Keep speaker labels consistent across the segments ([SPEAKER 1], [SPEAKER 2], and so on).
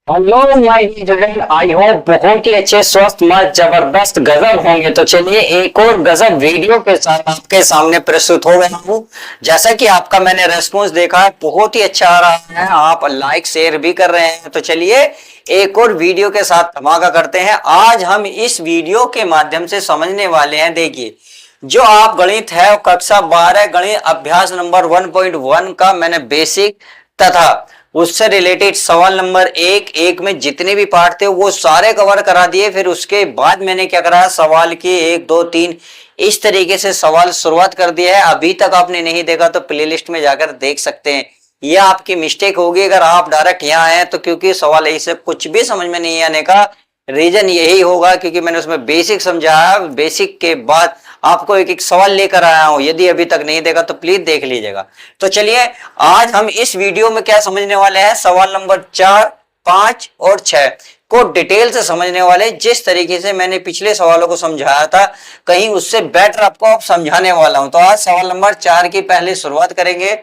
[SPEAKER 1] Hello my student, I hope बहुत ही अच्छे, स्वस्थ, मस्त, जबरदस्त, गजब होंगे। तो चलिए एक और गजब वीडियो के साथ आपके सामने प्रस्तुत हो गया हूँ। जैसा कि आपका मैंने रेस्पॉन्स देखा है, बहुत ही अच्छा आ रहा है, आप लाइक शेयर भी कर रहे हैं। तो चलिए एक और वीडियो के साथ धमाका करते हैं। आज हम इस वीडियो के माध्यम से समझने वाले हैं। देखिए, जो आप गणित है कक्षा 12 गणित अभ्यास नंबर 1.1 का मैंने बेसिक तथा उससे रिलेटेड सवाल नंबर एक में जितने भी पार्ट थे वो सारे कवर करा दिए। फिर उसके बाद मैंने क्या करा, सवाल की 1 2 3 इस तरीके से सवाल शुरुआत कर दिया है। अभी तक आपने नहीं देखा तो प्लेलिस्ट में जाकर देख सकते हैं। यह आपकी मिस्टेक होगी अगर आप डायरेक्ट यहाँ आए तो, क्योंकि सवाल ऐसे कुछ भी समझ में नहीं आने का रीजन यही होगा क्योंकि मैंने उसमें बेसिक समझाया। बेसिक के बाद आपको एक एक सवाल लेकर आया हूं। यदि अभी तक नहीं देखा तो प्लीज देख लीजिएगा। तो चलिए आज हम इस वीडियो में क्या समझने वाले हैं, सवाल नंबर 4, 5 और 6 को डिटेल से समझने वाले। जिस तरीके से मैंने पिछले सवालों को समझाया था कहीं उससे बेटर आपको समझाने वाला हूं। तो आज सवाल नंबर 4 की पहले शुरुआत करेंगे।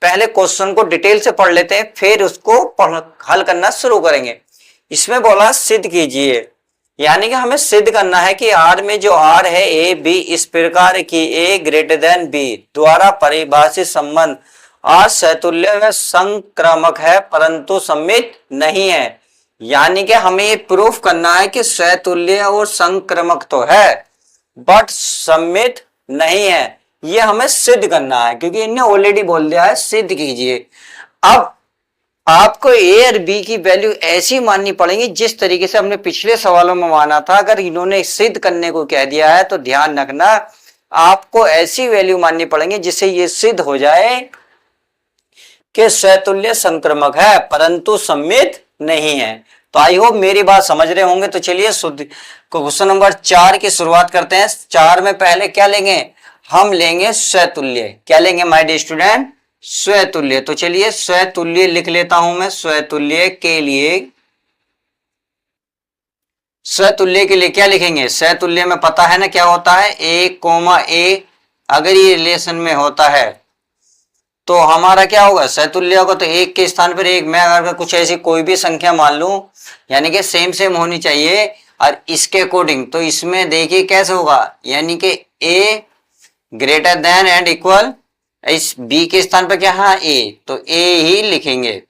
[SPEAKER 1] पहले क्वेश्चन को डिटेल से पढ़ लेते हैं, फिर उसको हल करना शुरू करेंगे। इसमें बोला सिद्ध कीजिए, यानी कि हमें सिद्ध करना है कि आर में जो आर है ए बी इस प्रकार की ए ग्रेटर देन बी द्वारा परिभाषित संबंध आर सहतुल्य व संक्रामक है परंतु सममित नहीं है। यानी कि हमें ये प्रूफ करना है कि सहतुल्य और संक्रामक तो है बट सममित नहीं है। ये हमें सिद्ध करना है क्योंकि इन्हें ऑलरेडी बोल दिया है सिद्ध कीजिए। अब आपको ए और बी की वैल्यू ऐसी माननी पड़ेगी जिस तरीके से हमने पिछले सवालों में माना था। अगर इन्होंने सिद्ध करने को कह दिया है तो ध्यान रखना, आपको ऐसी वैल्यू माननी पड़ेगी जिससे ये सिद्ध हो जाए कि सहतुल्य संक्रामक है परंतु सममित नहीं है। तो आई होप मेरी बात समझ रहे होंगे। तो चलिए क्वेश्चन नंबर 4 की शुरुआत करते हैं। 4 में पहले क्या लेंगे, हम लेंगे सहतुल्य। क्या लेंगे माय डियर स्टूडेंट, स्वतुल्य। तो चलिए स्वतुल्य लिख लेता हूं मैं। स्वतुल्य के लिए क्या लिखेंगे, स्वतुल्य में पता है ना क्या होता है, ए कोमा ए। अगर ये रिलेशन में होता है तो हमारा क्या होगा, सहतुल्य होगा। तो एक के स्थान पर एक, मैं अगर कुछ ऐसी कोई भी संख्या मान लूं, यानी कि सेम सेम होनी चाहिए और इसके अकॉर्डिंग, तो इसमें देखिए कैसे होगा, यानी कि A greater than and equal, इस बी के स्थान पर क्या है ए, तो ए ही लिखेंगे।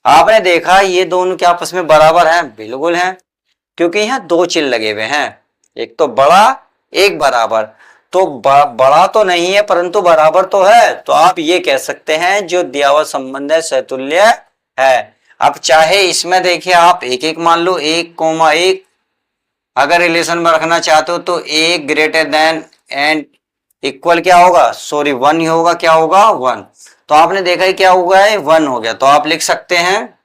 [SPEAKER 1] आपने देखा ये दोनों क्या आपस में बराबर हैं, बिल्कुल हैं, क्योंकि यहाँ दो चिन्ह लगे हुए हैं, एक तो बड़ा एक बराबर। तो बड़ा तो नहीं है परंतु बराबर तो है। तो आप ये कह सकते हैं जो दिया हुआ संबंध है सहतुल्य है। अब चाहे इसमें देखिए आप एक एक मान लो, 1,1 अगर रिलेशन में रखना चाहते हो तो ए ग्रेटर देन एंड इक्वल क्या होगा, सॉरी 1 ही होगा। क्या होगा 1। तो आपने देखा है क्या हुआ है, 1 हो गया। तो आप लिख सकते हैं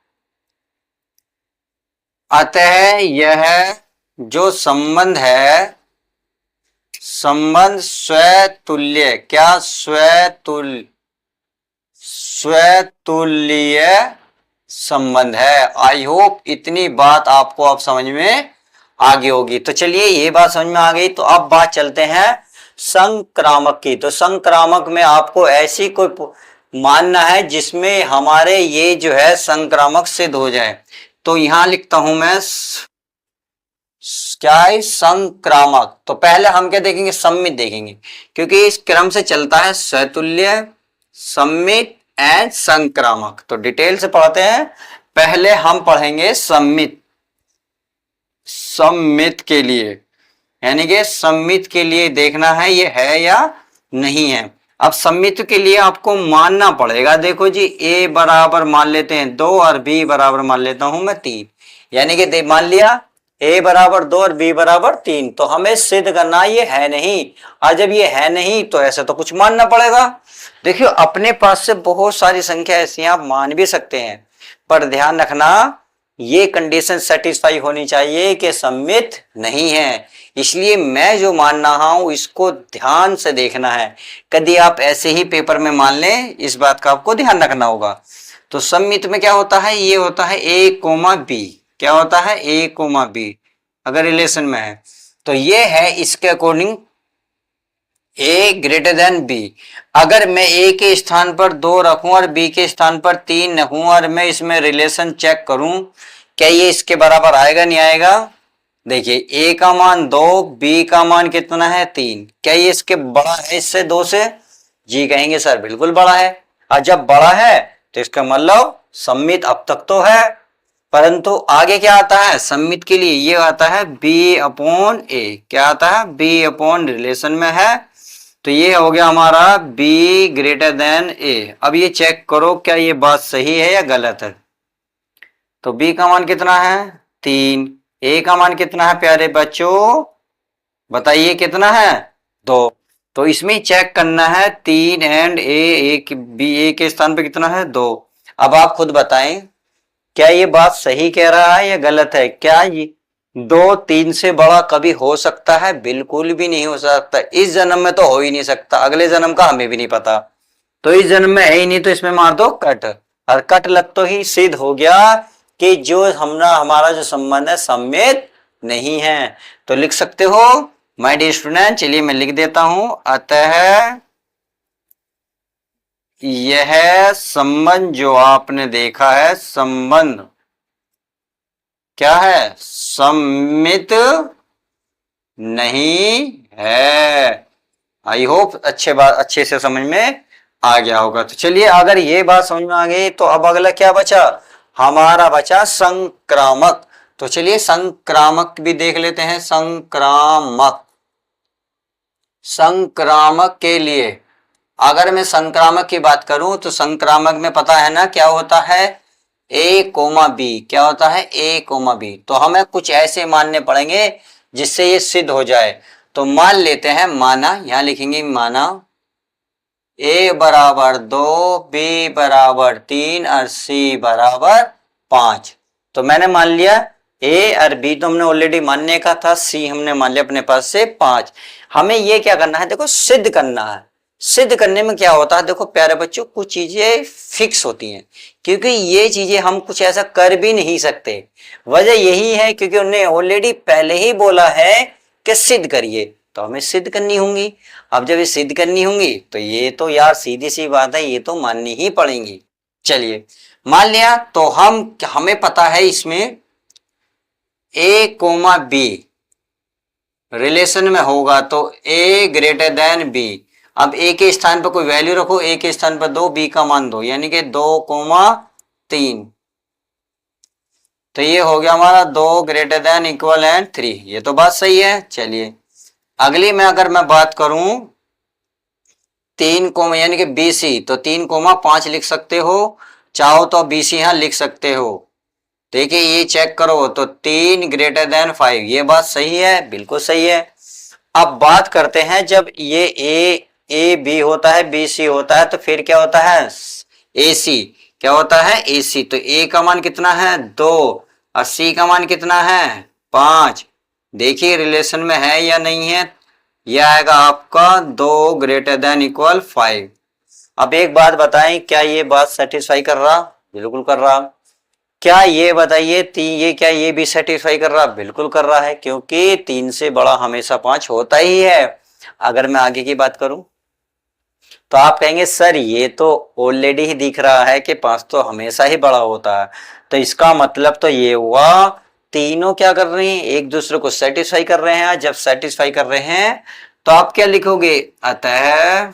[SPEAKER 1] अतः यह जो संबंध है, संबंध स्वतुल्य, क्या स्वतुल्य संबंध है। आई होप इतनी बात आपको अब समझ में आ गई होगी। तो चलिए ये बात समझ में आ गई, तो अब बात चलते हैं संक्रामक की। तो संक्रामक में आपको ऐसी कोई मानना है जिसमें हमारे ये जो है संक्रामक सिद्ध हो जाए। तो यहां लिखता हूं मैं क्या है संक्रामक। तो पहले हम क्या देखेंगे, सम्मित देखेंगे, क्योंकि इस क्रम से चलता है सहतुल्य, सम्मित एंड संक्रामक। तो डिटेल से पढ़ते हैं। पहले हम पढ़ेंगे सम्मित। सम्मित के लिए, यानी कि सम्मित के लिए देखना है ये है या नहीं है। अब सम्मित के लिए आपको मानना पड़ेगा, देखो जी a बराबर मान लेते हैं 2 और b बराबर मान लेता हूं मैं 3, यानी कि मान लिया a बराबर 2 और b बराबर 3। तो हमें सिद्ध करना ये है नहीं, और जब ये है नहीं तो ऐसे तो कुछ मानना पड़ेगा। देखियो अपने पास से बहुत सारी संख्या ऐसी आप मान भी सकते हैं, पर ध्यान रखना ये कंडीशन सेटिस्फाई होनी चाहिए कि सम्मित नहीं है। इसलिए मैं जो मान रहा हूं इसको ध्यान से देखना है, कभी आप ऐसे ही पेपर में मान लें, इस बात का आपको ध्यान रखना होगा। तो सम्मित में क्या होता है, ये होता है ए कोमा बी। क्या होता है, ए कोमा बी अगर रिलेशन में है तो ये है इसके अकॉर्डिंग ए ग्रेटर देन बी। अगर मैं ए के स्थान पर 2 रखूं और बी के स्थान पर 3 रखूं और मैं इसमें रिलेशन चेक करूं, क्या ये इसके बराबर आएगा नहीं आएगा? देखिए ए का मान 2, बी का मान कितना है 3, क्या ये इसके बड़ा है इससे 2 से? जी कहेंगे सर बिल्कुल बड़ा है। और जब बड़ा है तो इसका मतलब सम्मित अब तक तो है, परंतु आगे क्या आता है सम्मित के लिए? ये आता है बी अपॉन ए। क्या आता है? बी अपॉन रिलेशन में है, तो ये हो गया हमारा बी ग्रेटर देन ए। अब ये चेक करो क्या ये बात सही है या गलत है। तो बी का मान कितना है 3, ए का मान कितना है प्यारे बच्चों, बताइए कितना है 2। तो इसमें चेक करना है 3 एंड ए बी ए के स्थान पे कितना है 2। अब आप खुद बताएं क्या ये बात सही कह रहा है या गलत है? क्या ये 2 3 से बड़ा कभी हो सकता है? बिल्कुल भी नहीं हो सकता। इस जन्म में तो हो ही नहीं सकता, अगले जन्म का हमें भी नहीं पता। तो इस जन्म में है ही नहीं, तो इसमें मार दो कट। और कट लग तो ही सिद्ध हो गया कि जो हमारा जो संबंध है सम्मित नहीं है। तो लिख सकते हो माय डियर स्टूडेंट, चलिए मैं लिख देता हूं, अतः यह संबंध जो आपने देखा है संबंध क्या है? सम्मित नहीं है। आई होप अच्छे से समझ में आ गया होगा। तो चलिए अगर ये बात समझ में आ गई तो अब अगला क्या बचा? हमारा बचा संक्रामक। तो चलिए संक्रामक भी देख लेते हैं। संक्रामक के लिए अगर मैं संक्रामक की बात करूं तो संक्रामक में पता है ना क्या होता है? ए कोमा बी। क्या होता है? ए कोमा बी। तो हमें कुछ ऐसे मानने पड़ेंगे जिससे ये सिद्ध हो जाए। तो मान लेते हैं, माना, यहां लिखेंगे माना ए बराबर 2, बी बराबर 3 और सी बराबर 5। तो मैंने मान लिया ए और बी तो हमने ऑलरेडी मानने का था, सी हमने मान लिया अपने पास से 5। हमें ये क्या करना है? देखो सिद्ध करना है। सिद्ध करने में क्या होता है देखो प्यारे बच्चों, कुछ चीजें फिक्स होती हैं, क्योंकि ये चीजें हम कुछ ऐसा कर भी नहीं सकते। वजह यही है क्योंकि उन्होंने ऑलरेडी पहले ही बोला है कि सिद्ध करिए, तो हमें सिद्ध करनी होंगी। अब जब ये सिद्ध करनी होंगी तो ये तो यार सीधी सी बात है, ये तो माननी ही पड़ेंगी। चलिए मान लिया, तो हमें पता है इसमें ए कोमा बी रिलेशन में होगा तो ए ग्रेटर देन बी। अब ए के स्थान पर कोई वैल्यू रखो, ए के स्थान पर 2, बी का मान 2, यानी कि 2,3। तो ये हो गया हमारा 2 ग्रेटर देन इक्वल एंड 3। ये तो बात सही है। चलिए अगली में अगर मैं बात करूं 3 कोमा यानी कि BC, तो 3,5 लिख सकते हो, चाहो तो BC यहां लिख सकते हो। देखिए ये चेक करो तो 3 ग्रेटर देन 5, ये बात सही है, बिल्कुल सही है। अब बात करते हैं जब ये ए बी होता है, BC होता है, तो फिर क्या होता है? AC। क्या होता है? AC। तो A का मान कितना है 2 और C का मान कितना है 5। देखिए रिलेशन में है या नहीं है? यह आएगा आपका 2 ग्रेटर देन इक्वल 5। अब एक बात बताएं, क्या ये बात सेटिस्फाई कर रहा? बिल्कुल कर रहा। क्या ये बताइए क्या ये भी सेटिस्फाई कर रहा? बिल्कुल कर रहा है, क्योंकि 3 से बड़ा हमेशा 5 होता ही है। अगर मैं आगे की बात करूं तो आप कहेंगे सर ये तो ऑलरेडी ही दिख रहा है कि 5 तो हमेशा ही बड़ा होता है। तो इसका मतलब तो ये हुआ तीनों क्या कर रहे हैं? एक दूसरे को सेटिस्फाई कर रहे हैं। जब सेटिस्फाई कर रहे हैं तो आप क्या लिखोगे? अतः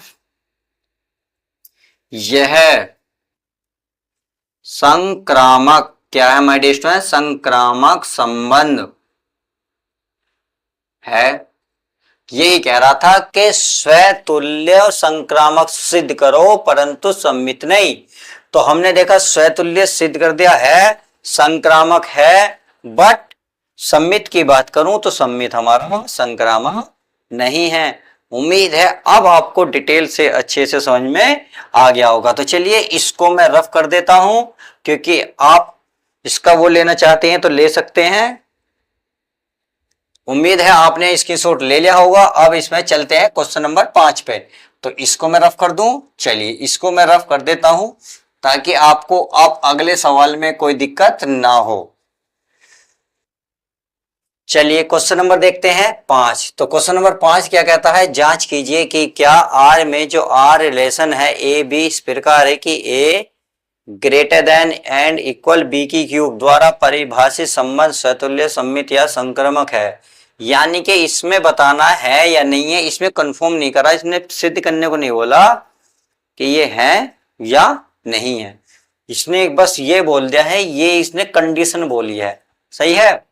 [SPEAKER 1] यह संक्रामक क्या है माय डियर स्टूडेंट? संक्रामक संबंध है। यही कह रहा था कि स्वतुल्य संक्रामक सिद्ध करो परंतु सम्मित नहीं। तो हमने देखा स्वतुल्य सिद्ध कर दिया है, संक्रामक है, बट सम्मित की बात करूं तो सम्मित हमारा संक्रामक नहीं है। उम्मीद है अब आपको डिटेल से अच्छे से समझ में आ गया होगा। तो चलिए इसको मैं रफ कर देता हूं, क्योंकि आप इसका वो लेना चाहते हैं तो ले सकते हैं। उम्मीद है आपने स्क्रीनशॉट ले लिया होगा। अब इसमें चलते हैं क्वेश्चन नंबर 5 पे। तो इसको मैं रफ कर दूं, चलिए इसको मैं रफ कर देता हूं ताकि आपको अब अगले सवाल में कोई दिक्कत ना हो। चलिए क्वेश्चन नंबर देखते हैं 5। तो क्वेश्चन नंबर 5 क्या कहता है, जांच कीजिए कि क्या आर में जो आर रिलेशन है ए बी इस प्रकार है कि A greater than and equal B की क्यूब द्वारा परिभाषित संबंध सतुल्य सममित या संक्रामक है। यानी कि इसमें बताना है या नहीं है, इसमें कंफर्म नहीं करा, इसने सिद्ध करने को नहीं बोला कि ये है या नहीं है, इसने बस ये बोल दिया है, ये इसने कंडीशन बोली है। सही है,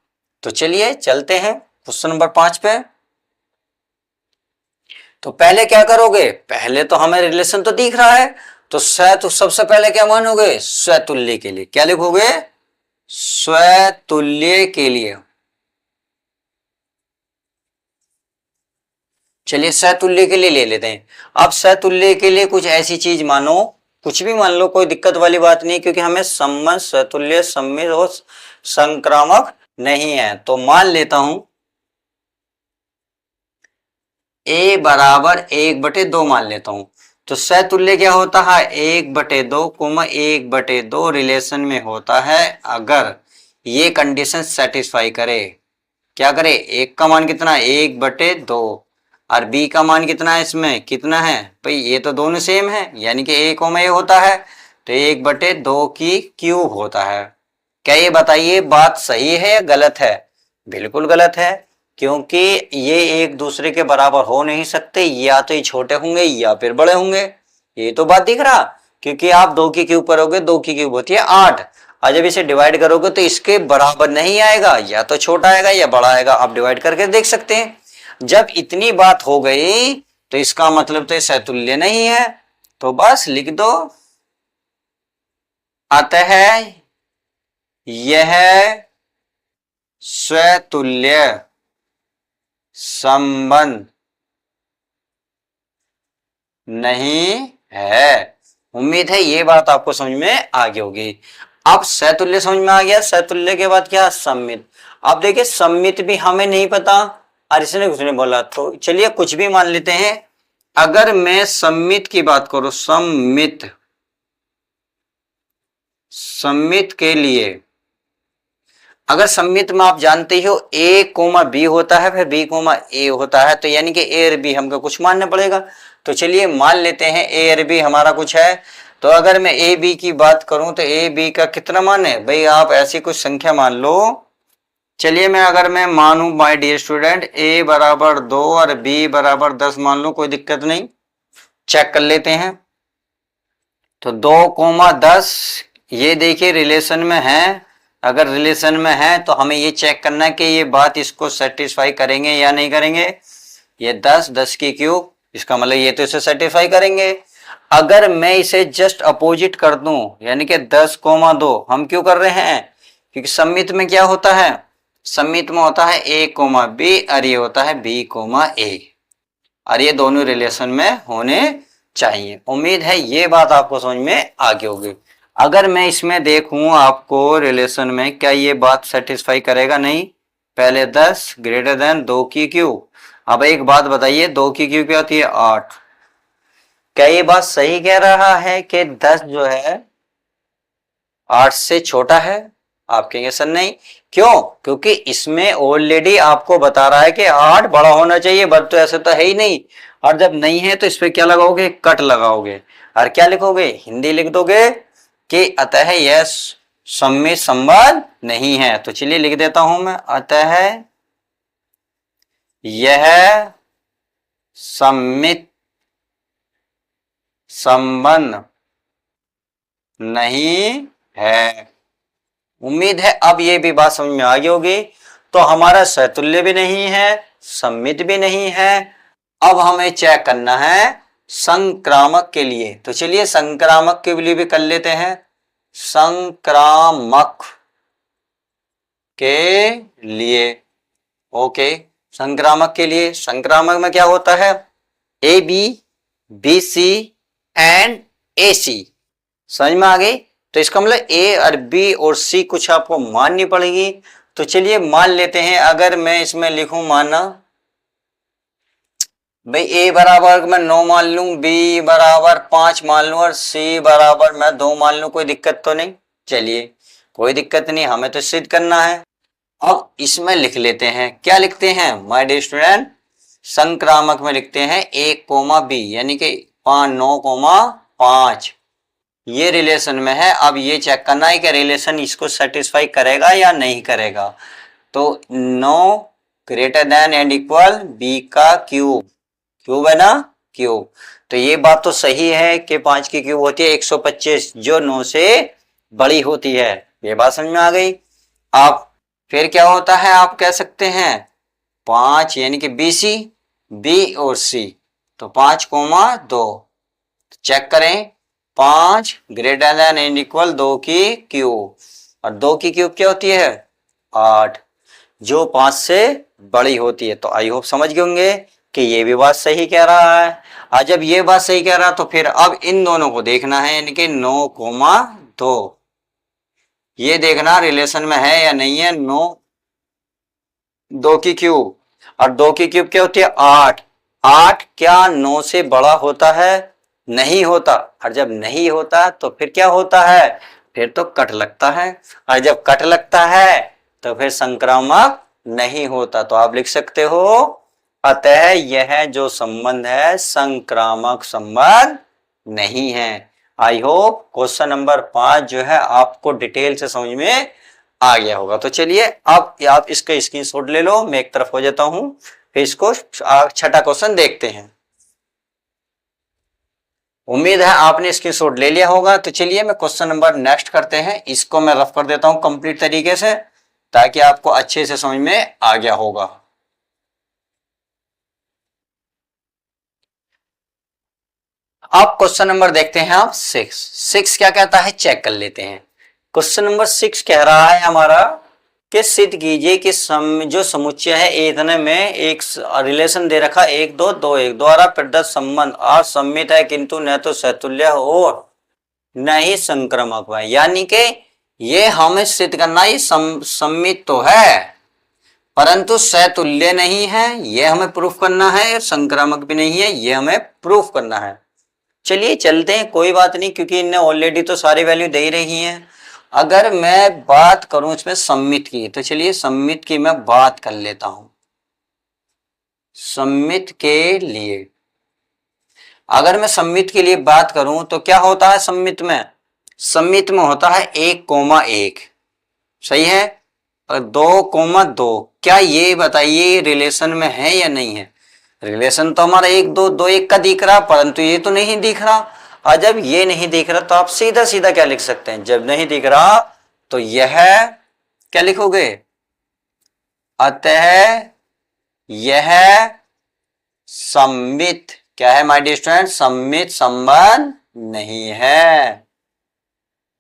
[SPEAKER 1] तो चलिए चलते हैं क्वेश्चन नंबर 5 पे। तो पहले क्या करोगे, पहले तो हमें रिलेशन तो दिख रहा है, तो सबसे पहले क्या मानोगे, स्वतुल्य के लिए क्या लिखोगे, स्वतुल्य के लिए। चलिए स्वतुल्य के लिए ले लेते हैं। अब स्वतुल्य के लिए कुछ ऐसी चीज मानो, कुछ भी मान लो, कोई दिक्कत वाली बात नहीं, क्योंकि हमें संबंध स्वतुल्य सममित और संक्रामक नहीं है। तो मान लेता हूं a बराबर 1/2 मान लेता हूं। तो स्वतुल्य क्या होता है, 1/2 कोमा 1/2 रिलेशन में होता है अगर ये कंडीशन सेटिस्फाई करे। क्या करे, एक का मान कितना, 1/2 और b का मान कितना है, इसमें कितना है भाई, ये तो दोनों सेम है, यानी कि a कोमा a होता है, तो 1/2 की क्यूब होता है। क्या ये बताइए बात सही है या गलत है, बिल्कुल गलत है, क्योंकि ये एक दूसरे के बराबर हो नहीं सकते, या तो ये छोटे होंगे या फिर बड़े होंगे, ये तो बात दिख रहा। क्योंकि आप 2 की क्यूब करोगे, 2 की क्यूब होती है 8, और जब इसे डिवाइड करोगे तो इसके बराबर नहीं आएगा, या तो छोटा आएगा या बड़ा आएगा, आप डिवाइड करके देख सकते हैं। जब इतनी बात हो गई तो इसका मतलब तो समतुल्य नहीं है, तो बस लिख दो, अतः यह स्वतुल्य संबंध नहीं है। उम्मीद है ये बात आपको समझ में आ गई होगी। अब स्वतुल्य समझ में आ गया, स्वतुल्य के बाद क्या, सममित। अब देखिए सममित भी हमें नहीं पता और इसने कुछ नहीं बोला, तो चलिए कुछ भी मान लेते हैं। अगर मैं सममित की बात करूं, सममित के लिए, अगर सममित में आप जानते हो a कोमा b होता है, फिर b कोमा a होता है, तो यानी कि a और b हमको कुछ मानना पड़ेगा। तो चलिए मान लेते हैं a और b हमारा कुछ है। तो अगर मैं a b की बात करूं तो a b का कितना मान है भाई, आप ऐसी कुछ संख्या मान लो। चलिए अगर मैं मानू माय डियर स्टूडेंट, a बराबर 2 और b बराबर 10 मान लो, कोई दिक्कत नहीं, चेक कर लेते हैं। तो 2,10 ये देखिए रिलेशन में है, अगर रिलेशन में है तो हमें ये चेक करना है कि ये बात इसको सेटिस्फाई करेंगे या नहीं करेंगे। ये 10 की क्यूब, इसका मतलब ये तो इसे सेटिस्फाई करेंगे। अगर मैं इसे जस्ट अपोजिट कर दूं, यानी कि 10,2, हम क्यों कर रहे हैं, क्योंकि सममित में क्या होता है, सममित में होता है a, b और ये होता है b, a, और ये दोनों रिलेशन में होने चाहिए। उम्मीद है ये बात आपको समझ में आ गई होगी। अगर मैं इसमें देखूं आपको रिलेशन में, क्या ये बात सेटिस्फाई करेगा, नहीं, पहले 10 ग्रेटर देन 2 की क्यूब। अब एक बात बताइए, 2 की क्यूब क्या होती है, 8। क्या ये बात सही कह रहा है कि 10 जो है 8 से छोटा है, आप कहेंगे सर नहीं, क्यों, क्योंकि इसमें ऑलरेडी आपको बता रहा है कि 8 बड़ा होना चाहिए, बट तो ऐसे तो है ही नहीं। और जब नहीं है तो इस पे क्या लगाओगे, कट लगाओगे, और क्या लिखोगे, हिंदी लिख दोगे कि अतः यह सममित संबंध नहीं है। तो चलिए लिख देता हूं मैं, अतः यह सममित संबंध नहीं है। उम्मीद है अब ये भी बात समझ में आ गई होगी। तो हमारा समतुल्य भी नहीं है, सममित भी नहीं है। अब हमें चेक करना है संक्रामक के लिए। तो चलिए संक्रामक के लिए भी कर लेते हैं। संक्रामक के लिए, ओके, संक्रामक के लिए, संक्रामक में क्या होता है, A B, B C and A C. समझ में आ गई। तो इसका मतलब ए और बी और सी कुछ आपको माननी पड़ेगी। तो चलिए मान लेते हैं, अगर मैं इसमें लिखूं माना भाई ए बराबर मैं 9 मान लूं, बी बराबर 5 मान लूं और सी बराबर मैं 2 मान लूं, कोई दिक्कत तो नहीं। चलिए कोई दिक्कत नहीं, हमें तो सिद्ध करना है। अब इसमें लिख लेते हैं, क्या लिखते हैं माय डियर स्टूडेंट, संक्रामक में लिखते हैं 1, बी यानी कि 9,5 ये रिलेशन में है। अब ये चेक करना है कि रिलेशन इसको सेटिस्फाई करेगा या नहीं करेगा। तो 9 greater than and equal B का क्यूब, क्यूब है ना, क्यूब। तो ये बात तो सही है कि 5 की क्यूब होती है 125 जो 9 से बड़ी होती है, ये बात समझ में आ गई। आप फिर क्या होता है, आप कह सकते हैं 5 यानी कि बी सी, बी और सी, तो 5,2 चेक करें, 5 ग्रेटर देन एंड इक्वल 2 की क्यूब, और 2 की क्यूब क्या होती है 8 जो 5 से बड़ी होती है। तो आई होप समझ गए होंगे कि ये भी बात सही कह रहा है। आज जब ये बात सही कह रहा है तो फिर अब इन दोनों को देखना है, यानी कि 9,2 ये देखना रिलेशन में है या नहीं है। 9 2 की क्यूब, और 2 की क्यूब क्या होती है 8, 8 क्या 9 से बड़ा होता है, नहीं होता। और जब नहीं होता तो फिर क्या होता है, फिर तो कट लगता है, और जब कट लगता है तो फिर संक्रामक नहीं होता। तो आप लिख सकते हो अतः यह जो संबंध है संक्रामक संबंध नहीं है। आई होप क्वेश्चन नंबर 5 जो है आपको डिटेल से समझ में आ गया होगा। तो चलिए अब आप इसका स्क्रीनशॉट ले लो, मैं एक तरफ हो जाता हूं, फिर इसको छठा क्वेश्चन देखते हैं। उम्मीद है आपने स्क्रीनशॉट ले लिया होगा। तो चलिए मैं क्वेश्चन नंबर नेक्स्ट करते हैं, इसको मैं रफ कर देता हूं कंप्लीट तरीके से ताकि आपको अच्छे से समझ में आ गया होगा। अब क्वेश्चन नंबर देखते हैं आप 6 क्या कहता है चेक कर लेते हैं। क्वेश्चन नंबर 6 कह रहा है हमारा कि सिद्ध कीजिए कि जो समुच्चय है इतने में एक रिलेशन दे रखा 1, 2, 2, 1 द्वारा प्रदत्त संबंध असम्मित है किंतु न तो सतुल्य और न ही संक्रामक है। यानी कि ये हमें सिद्ध करना, ये सम्मित तो है परंतु सतुल्य नहीं है, ये हमें प्रूफ करना है, संक्रामक भी नहीं है, ये हमें प्रूफ करना है। चलिए चलते हैं, कोई बात नहीं क्योंकि इनने ऑलरेडी तो सारी वैल्यू दे ही रही हैं। अगर मैं बात करूं इसमें सम्मित की, तो चलिए सम्मित की मैं बात कर लेता हूं। सम्मित के लिए अगर मैं सम्मित के लिए बात करूं तो क्या होता है सम्मित में, सम्मित में होता है 1,1 सही है, और 2,2 क्या ये बताइए रिलेशन में है या नहीं है। रिलेशन तो हमारा 1, 2, 2, 1 का दिख रहा परंतु ये तो नहीं दिख रहा। और जब ये नहीं दिख रहा तो आप सीधा सीधा क्या लिख सकते हैं, जब नहीं दिख रहा तो यह क्या लिखोगे, अतः यह सम्मित क्या है माय डियर स्टूडेंट, सम्मित संबंध नहीं है,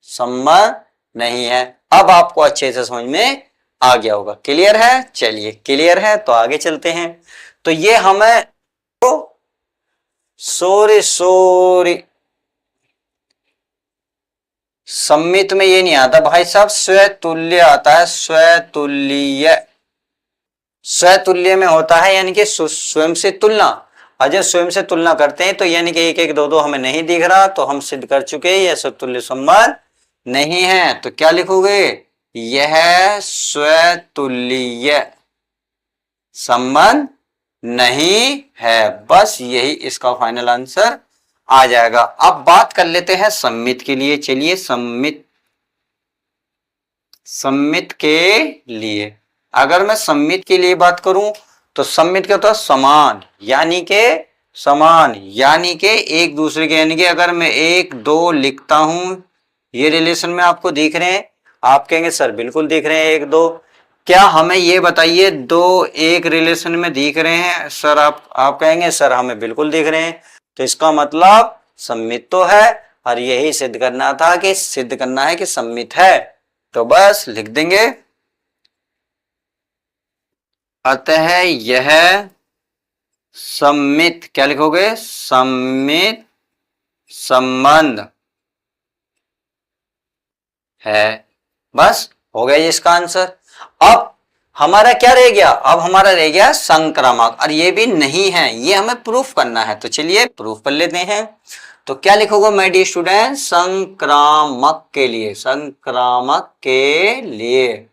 [SPEAKER 1] संबंध नहीं है। अब आपको अच्छे से समझ में आ गया होगा, क्लियर है। चलिए क्लियर है तो आगे चलते हैं। तो ये हमें सॉरी सम्मित में ये नहीं आता भाई साहब, स्वतुल्य आता है, स्वतुल्य। स्वतुल्य में होता है यानी कि स्वयं से तुलना, और जब स्वयं से तुलना करते हैं तो यानी कि 1, 1, 2, 2 हमें नहीं दिख रहा तो हम सिद्ध कर चुके यह स्वतुल्य संबंध नहीं है। तो क्या लिखोगे, यह स्वतुल्य संबंध नहीं है, बस यही इसका फाइनल आंसर आ जाएगा। अब बात कर लेते हैं सम्मित के लिए। चलिए सम्मित के लिए अगर मैं सम्मित के लिए बात करूं तो सम्मित क्या होता है, समान, यानी के एक दूसरे के, यानी कि अगर मैं 1, 2 लिखता हूं, ये रिलेशन में आपको दिख रहे हैं, आप कहेंगे सर बिल्कुल दिख रहे हैं 1, 2, क्या हमें ये बताइए 2, 1 रिलेशन में दिख रहे हैं सर, आप कहेंगे सर हमें बिल्कुल दिख रहे हैं। तो इसका मतलब सम्मित तो है, और यही सिद्ध करना था कि सिद्ध करना है कि सम्मित है, तो बस लिख देंगे अतः यह सम्मित, क्या लिखोगे, सम्मित संबंध है। बस हो गया ये इसका आंसर। अब हमारा क्या रह गया, अब हमारा रह गया संक्रामक, और ये भी नहीं है, ये हमें प्रूफ करना है। तो चलिए प्रूफ कर लेते हैं। तो क्या लिखोगे माय डियर स्टूडेंट, संक्रामक के लिए, संक्रामक के लिए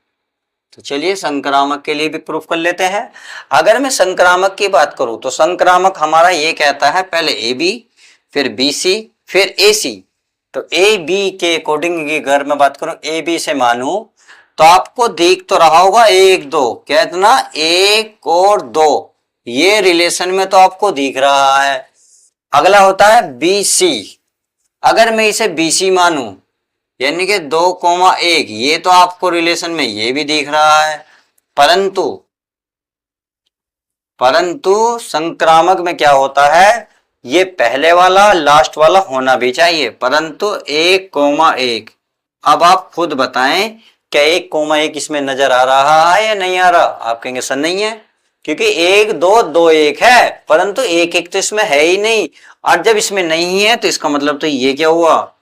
[SPEAKER 1] तो चलिए संक्रामक के लिए भी प्रूफ कर लेते हैं। अगर मैं संक्रामक की बात करूं तो संक्रामक हमारा ये कहता है पहले ए बी, फिर बी सी, फिर ए सी। तो ए बी के अकॉर्डिंग अगर मैं बात करूं ए बी से मानू तो आपको दिख तो रहा होगा एक दो, क्या इतना, एक और दो, ये रिलेशन में तो आपको दिख रहा है। अगला होता है बी सी। अगर मैं इसे बी सी मानू यानी कि 2,1, ये तो आपको रिलेशन में ये भी दिख रहा है, परंतु संक्रामक में क्या होता है, ये पहले वाला लास्ट वाला होना भी चाहिए, परंतु 1,1। अब आप खुद बताएं क्या 1,1 इसमें नजर आ रहा है या नहीं आ रहा? आप कहेंगे सर नहीं है, क्योंकि 1 2 2 1 है, परंतु 1 तो इसमें है ही नहीं। और जब इसमें नहीं है तो इसका मतलब तो ये क्या हुआ,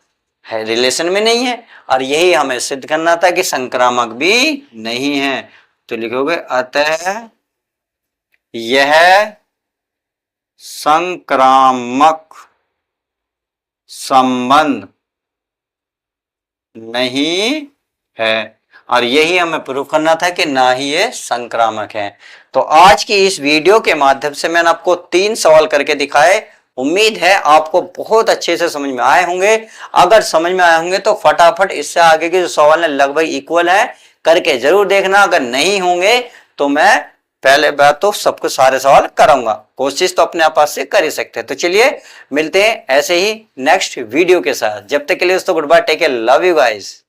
[SPEAKER 1] है रिलेशन में नहीं है। और यही हमें सिद्ध करना था कि संक्रामक भी नहीं है। तो लिखोगे अतः यह संक्रामक संबंध नहीं है, और यही हमें प्रूफ करना था कि ना ही ये संक्रामक है। तो आज की इस वीडियो के माध्यम से मैंने आपको 3 सवाल करके दिखाए। उम्मीद है आपको बहुत अच्छे से समझ में आए होंगे। अगर समझ में आए होंगे तो फटाफट इससे आगे के जो सवाल है लगभग इक्वल है करके जरूर देखना। अगर नहीं होंगे तो मैं पहले बात तो सबको सारे सवाल कराऊंगा, कोशिश तो अपने आप से कर ही सकते हैं। तो चलिए मिलते हैं ऐसे ही नेक्स्ट वीडियो के साथ। जब तक के लिए दोस्तों good bye, take care, love you guys.